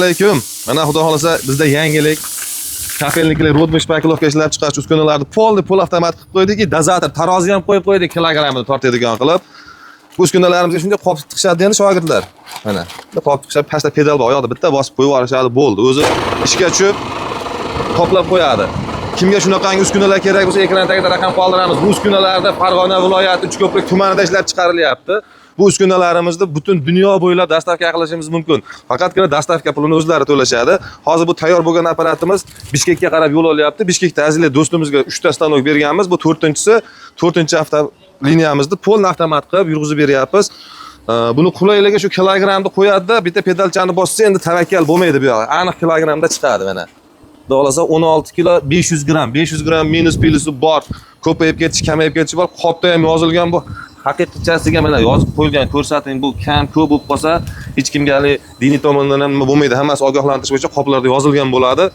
alaykum. Mana xudo xolasa bizda yangilik kafelniklar rodmish pakilovka ishlab chiqarish uskunalarni pol avtomat qilib qo'ydikki, dozator tarozi ham qo'yib qo'ydik, kilogrammini tortadigan qilib. Bu uskunalarimizga shunday qopib tiqishadi endi shogirdlar. Mana, bitta qopib tiqishadi, pastda pedal bor, yoqda bitta bosib qo'yib yuborishadi, bo'ldi. O'zi ishga tushib qoplab qo'yadi. Kimga shunaqangi uskunalar kerak bo'lsa, ekran tagida raqam qoldiramiz. Bu uskunalarda Farg'ona viloyati Uchko'prik tumanida ishlab chiqarilyapti. Bu uskunalarimizni butun dunyo bo'ylab dostavka qilishimiz mumkin. Faqatgina dostavka pulini o'zlari to'lashadi. Hozir bu tayyor bo'lgan apparatimiz Bishkekka qarab yo'l olyapti. Bishkekda Aziz do'stimizga 3 ta stanok berganmiz. Bu 4-si, 4-hafta liniyamizni polni avtomat qilib yurg'izib beryapmiz. Buni qulayligi shu kilogramni qo'yadi-da, bitta pedalchani bossa endi tavakkal bo'lmaydi bu yoq. Aniq kilogramda chiqadi mana. Xudo 16 kilo 500 gram. 500 gram minus plusi bor. Ko'payib ketish, kamayib ketish bor. Qopda ham yozilgan bu. Haqiqatchasiga mana yozib qo'yilgan, ko'rsating, bu kam ko'p bo'lib qolsa, hech kimga diniy tomondan ham nima bo'lmaydi. Hammasi ogohlantirish bo'yicha qoplarda yozilgan bo'ladi.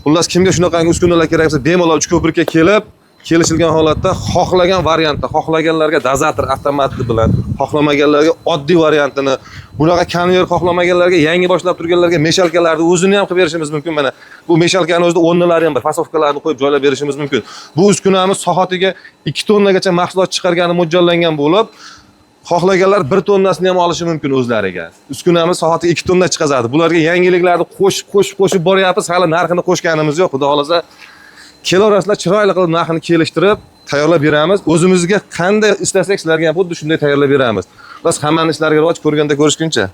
Xullas, kimga shunaqangi uskunalar kerak bo'lsa, bemalol Uchko'prikka kelib, kelishilgan holatda xohlagan variantda, xohlaganlarga dozator avtomati bilan, xohlamaganlarga oddiy variantini, bunaqa konveyer xohlamaganlarga, yangi boshlab turganlarga meshalkalarni o'zini ham qilib berishimiz mumkin. Mana bu meshalkani o'zida o'rnalari ham bor, fasovkalarni qo'yib joylab berishimiz mumkin. Bu uskunamiz soatiga 2 tonnagacha mahsulot chiqargani mo'ljallangan bo'lib, xohlaganlar 1 tonnasini ham olishi mumkin o'zlariga. Uskunamiz soatiga 2 tonna chiqazadi. Bularga yangiliklarni qo'shib boryapmiz. Hali narxini qo'shganimiz yo'q. Xudo xolasa kelarasizlar, chiroyli qilib narxini kelishtirib tayyorlab beramiz. O'zimizga qanday istasak sizlarga ham xuddi shunday tayyorlab beramiz. Biz hammaning ishlariga rivoj ko'rganda ko'rishguncha.